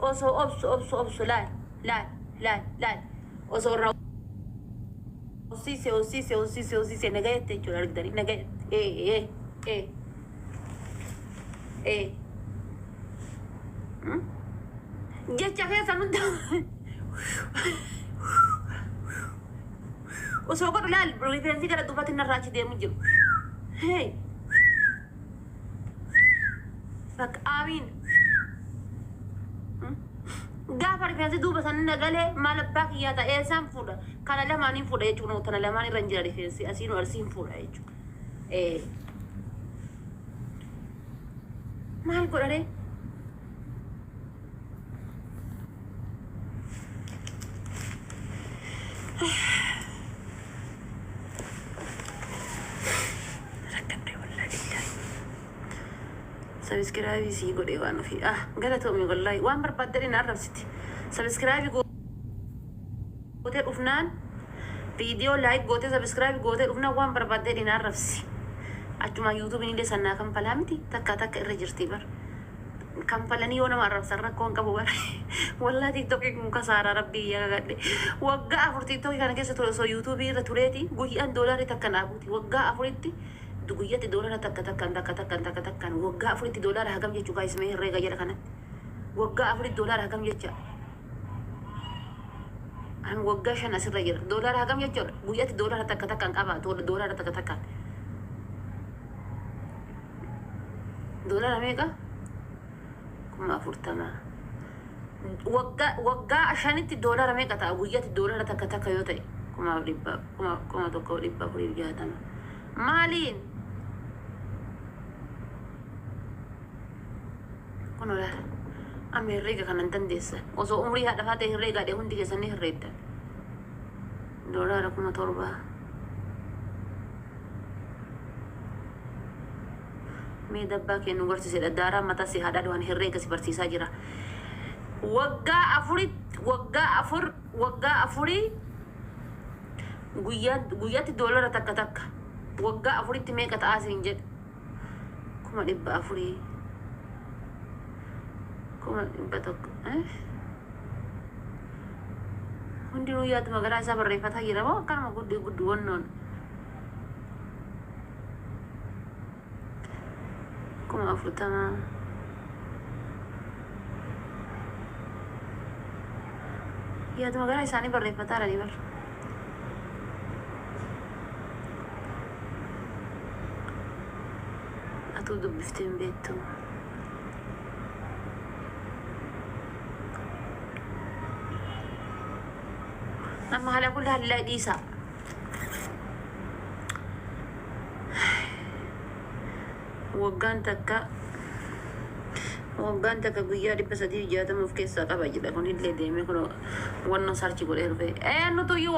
osoo obsu laal osoo irraa hoosise nagayette jechuudha argitanii nagayette jecha keessa nuti osoo godhu laal rifeensi gara duubatti narraa achi deemu jiru bakka amiin gaafa rifeensi duuba san nagalee maal abbaa kiyyaa ta'ee isaan fuudha kana lamaaniin fuudha jechuudha tana lamaan irra hin jira rifeensi asiin arsiin fuudha jechuudha maal godhare سبسكرايب سي قولي وانو في قالت أمي والله وان بربادلين عرفتي سبسكرايب قوتي الأفنان فيديو لايك قوتي سبسكرايب قوتي الأفنان وان بربادلين عرفتي أجمع يوتيوب نيلي سنة كم فلامتي تكا الرجرتي بر كم فلاني وانا معرف سرنا كون كبوبر والله تيك توك مكسارة ربي يا قدي وقع أفر تيك توك كان كيسة تلو يوتيوبي رتوليتي قوي أن دولار تكن أبوتي وقع أفرتي دقيقة دولار تكن وقع أفرتي دولار هكم يجوا كايس مه الرجال جرا كنا وقع أفرتي دولار هكم يجوا أنا وقع شان أسر رجال دولار هكم يجوا قوية دولار تكن أبا دولار تكن دولار أمريكا كما فرتما وقع عشان الدولار أمريكا تقوية الدولار تكن يوتي كما ربا كما تقول ربا فريق جاتنا مالين كنوا لا أمي الرجع كان تنديس وصو عمري هذا فاته الرجع ده هندي كسنه الرجع دولار كما تربا مي دبا كأنه قرص سيد الدارا متى سي هذا دوان الرجع سبرتي ساجرا وقع أفري قيات الدولار تك وقع أفري تميك تأسين جد كم دبا أفري كم دبا تك هندي رويات مغرا سبر ريفات هاي روا كان ما قد ونون كم أفري تما يا مغرا ساني بريفات على بر أتودو بفتين بيتو أما على كل حال لا ديسا وقان تكا قيادي بس دي جاتا مفكي ساقا باجدا كون اللي ديمي كونو وانا سارتي قول إرفي أنو تو يو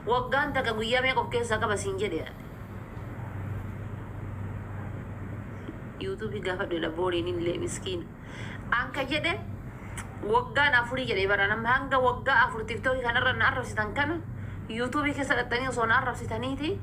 وقان تكا قيادي مفكي ساقا بسين جدي يوتيوب gaafa dhala booriin illee miskiin anka jedhe waggaan afurii jedhe barana hanga waggaa afur tiktookii kanarra na arrabsitan kana yuutuubii keessa dhattanii osoo na arrabsitaniiti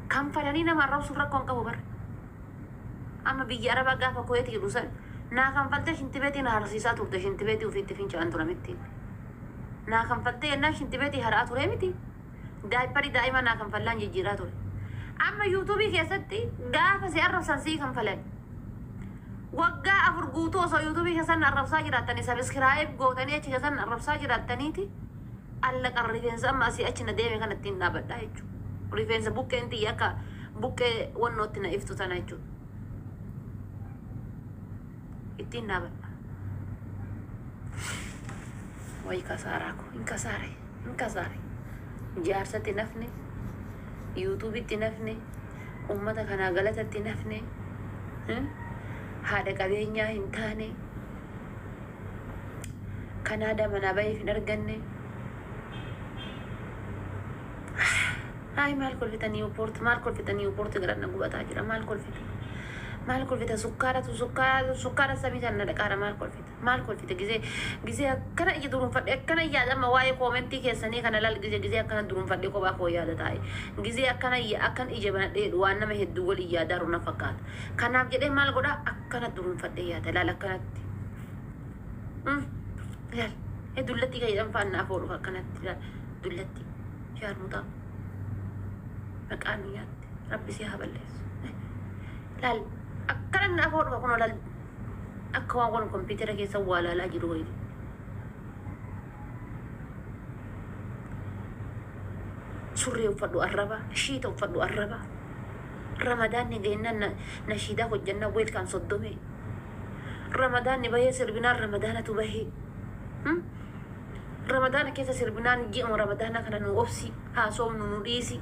kan fadhanii nama arrabsu rakkoon qabu bar amma biyya arabaa gaafa kuweeti jedhu san naa kan faltee shintibeetii na harsiisaa turte shintibeetii ofiitti finca'an tura miti naa kan faltee yennaa shintibeetii haraa ture miti daayipparii daa'ima naa kan fallaan jijjiiraa ture أما يوتيوبي كيستي قافة سيعرف سنسي كم فلان وقا أفر قوتو سو يوتيوبي كيسان عرف ساجراتني سبسكرايب قوتني أتش كيسان عرف ساجراتني تي ألق الريفينس أما أسي أتش نديمي كانت تينا بدا يجو ريفينس بوك انتي يكا بوك ونوتنا إفتو تنايجو إتينا بدا وي كساراكو إنكساري جارسة تنفني يوتيوب تنفني أمتا كان غلطة تنفني هذا كبيرنا هنتاني كان هذا من أبي في نرجعني هاي مال كل فيتا نيوبورت مال كل فيتا نيوبورت قررنا قوة تاجرة مال كل فيتا سكارة سميتها ندكارة مال كل فيتا جزء كنا يدورون فدي كنا يادا ما واي كومنتي كيسني كنا لا جزء كنا دورون فدي كوبا كو يادا تاي جزء كنا أكن إجابة دي وانا ما هدول يادا رونا فقط كنا بجد مال قدا أكن دورون فدي يادا لا كنا Ilaal. Dullatti gahiidhaan faannaa fooluu akkanatti ilaal. Dullatti. Shaarmutaa. Maqaan nyaatti. Rabbi si haa balleessu. Ilaal. Akkana naa fooluu kun olaal. Akka waan kun kompiitara keessa waa laalaa jiru wayii. Surree uffadhu arraba. Shiita uffadhu arraba. Ramadaan ni geennan nashiidaa hojjannaa weelkaan soddomee. Ramadaan ni bahee sirbinaan ramadaanatu bahee. Ramadaan keessa sirbinaan ji'uma ramadaana kana nu obsi haasoomnu nu dhiisi.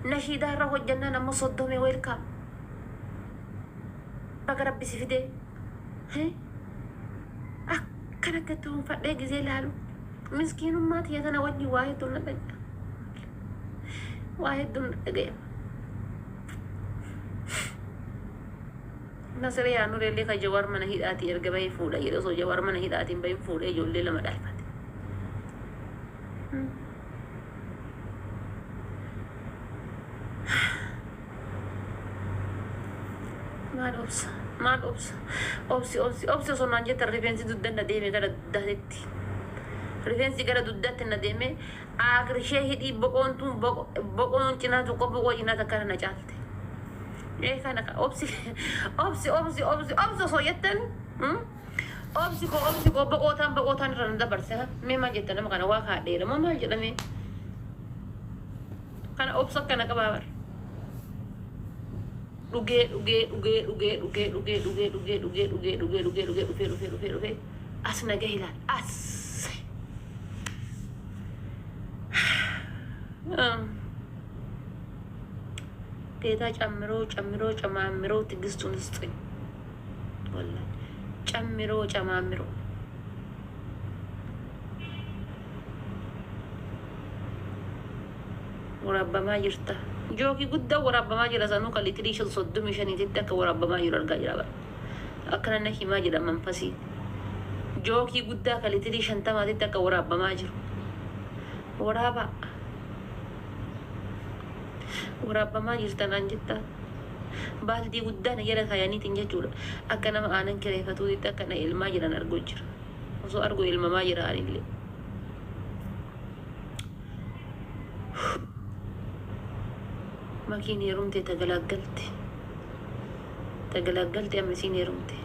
Nashiidaa irra hojjannaan ammoo soddomee weelkaam. Baga rabbi si fidee. Akkana gattuun fadhee gizee laalu. Miskiinummaa tiyya tana wajjin waa hedduun na dhaggeeffama. Waa hedduun na dhaggeeffama. Nasir yaa nurellee ka Jawaar mana hidhaatii erga bahee fuudha jedhe osoo Jawaar mana hidhaatiin bahee fuudhee ijoollee lama dhalfate. Maal obsa osoo naan jetta rifeensi duddan na deeme gara duddaatti. Rifeensi gara duddaatti na deeme aakirishee hidhii boqoon cinaa tokko boqoo cinaa takka na caalte. Kana obsi osoo jettan obsi ko boqootaan irra na dabarse mee maal jettan nama kana waa kaadheera moo maal jedhame kana obsa akkana qabaa bar dhugee as naga ilaal as ጌታ ጨምሮ ትዕግስቱን ስጠኝ። ወላሂ ጨማምሮ ወራበማ ይርታ ጆኪ ጉዳ ወራበማ ጅራሳኑ ከሊትሪሽን ሶዱም ሸኒት ተከ ወራበማ ይርጋ ጅራባ አከነነ ሂማ ጅራ መንፈሲ ጆኪ ጉዳ ከሊትሪሽን ተማት ተከ ወራበማ ጅሩ ወራባ waraabbamaa jirtan an jettaa baaldii guddaan jala kaayaniitiin jechuudha akka nama aanan kireeffatuutti akka na ilmaa jiran arguu jira osoo argu ilmamaa jira anillee makiin heerumte tagalaggalte amma isiin heerumte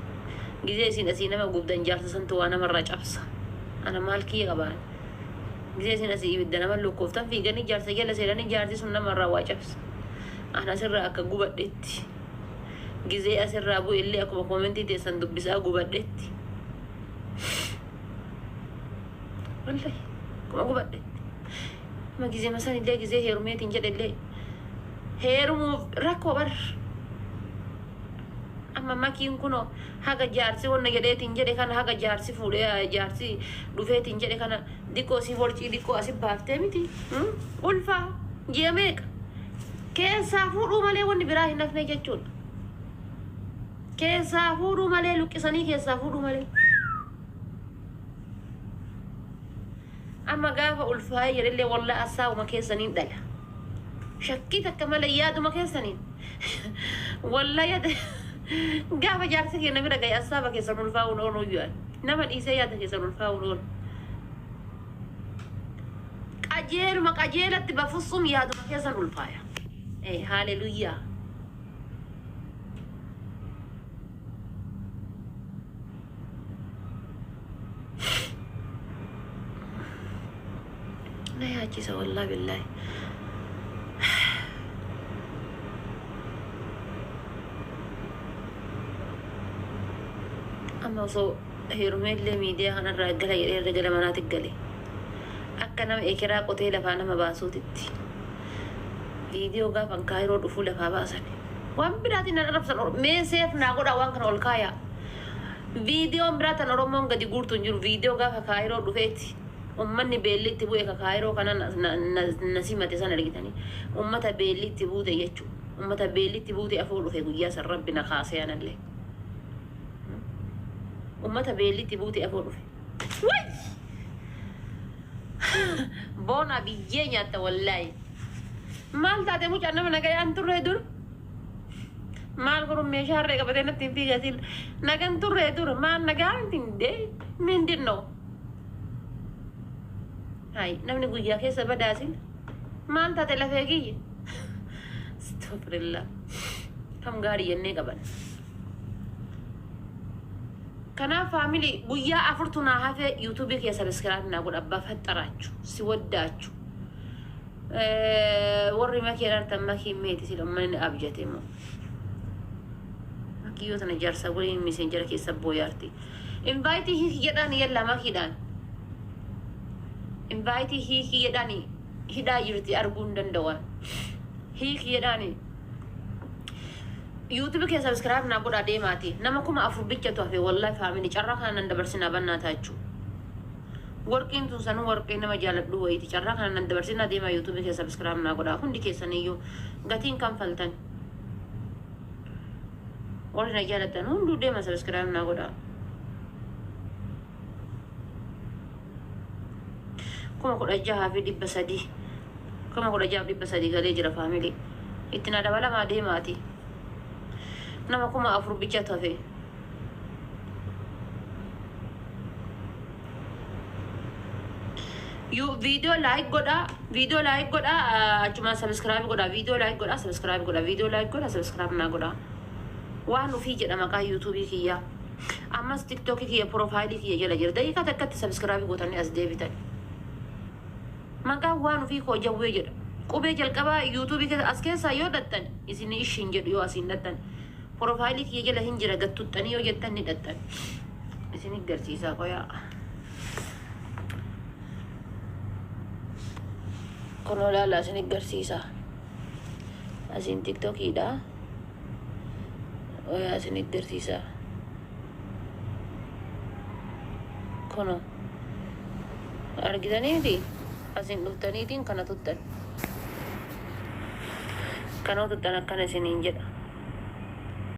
gizee isiin asii nama gubdan jaarsa santu waa namarraa cabsa ana maal kiyya qabaan gizee isiin asii ibidda nama lokkooftan fiiganii jaarsa jala seenanii jaarsi sun namarraa waa cabsa ana asirraa akka gubadhetti gizee asirraa bu'e illee akkuma koomentii teessan dubbisaa gubadhetti wallahi akkuma gubadhetti ma gizee masan illee gizee heerumeetiin jedhe illee heerumuuf rakkoo bar amma makiin kuno haga jaarsi wanna jedheetiin jedhe kana haga jaarsi fuudhee jaarsi dhufeetiin jedhe kana dikkoo si forcii dikkoo asi baaftee miti ulfaa ji'a meeqa keessaa fuudhuu malee wanni biraa hin hafne jechuudha. Keessaa fuudhuu malee luqqisanii keessaa fuudhuu malee. Amma gaafa ulfaa'ee jedhallee walla asaawuma keessaniin dhala. Shakkii takka malee yaaduma keessaniin. Walla yaada gaafa jaarsa keenya bira gahe asaaba keessan ulfaa'uun ooluu yu'an. Nama dhiisee yaada keessan ulfaa'uun oolu. Qajeelatti bafusum yaaduma keessan ulfaaya. Hallelujah. لا يا عجيزة والله بالله أما صو هيرومين اللي ميديا هنا الرجال مناطق قلي أكنا إكرا قتيل فانا مباسوتتي فيديو غافن كايرو دفول فاباسن وان براتي نرفسن مي سيف ناقود اوان كان اولكايا فيديو براتن اورمون غدي غورتو نجر فيديو غافا كايرو دفيتي امني بيليتي بويكا كايرو كان نسيمتي سنه لغيتني امتا بيليتي بوده يچو امتا بيليتي بوده افولو في غياس ربنا خاصيانا لي امتا بيليتي بوده افولو في وي بونا بيجينيا والله مال تاتي مو جانا من غير انتو ردور maal godhu meeshaa harree qabatee natti hin fiigatiin nagan turre maal nagaan tindee mindinno hay namni guyyaa keessa badaasin maal taate lafee kiyya astagfirullah kam gaarii jennee qaban kanaaf faamilii guyyaa afurtu naa hafee yuutuubii kee sabiskiraayib naa godha abbaa faxxaraachuu si waddaachu warri makeen artan makeen meeti silomman abjate moo makiyoo tana jaarsa waliin messenjera keessa booyaarti invite hiiki jedhaan yalla makiidhaan invite hiiki jedhaan hidhaa jirti arguu hin danda'an hiiki jedhaan YouTube ke subscribe na godha deemaati nama kuma afur bichatu hafe wallahi faamini carra kanan dabarsina bannataachu working tun sanu working nama jaaladhu wayti carra kanan dabarsina deema YouTube ke subscribe na godha hundi keessaniyyuu gatiin kan faltan warri na jaaladdan hundu deema subscribe na godha kuma godha jaha fi dhibba sadii kuma godha jaha dhibba sadii galee jira faamili itti na dabalamaa deemaati nama kuma afur bichatu hafe you video like goda achuma subscribe goda video like goda subscribe goda video like goda subscribe na goda waan ufi jedha maqaa YouTube kiyya ammas TikTok kiyya profile kiyya jala jira daqiiqa takkatti subscribe gootanii as deebitan maqaa waan ufi koo jawwee jedha qubee jalqabaa YouTube keessa as keessa yoo dattan isin ishin jedhu yoo asin dattan profile kiyya jala hin jira gattuttanii yoo jettan ni dattan isin garsiisaa qoyaa kono laala isin garsiisaa asin TikTokidha oya isin garsiisaa kono argitaniiti asin dhuftaniitiin kana tuttan akkana isiniin jedha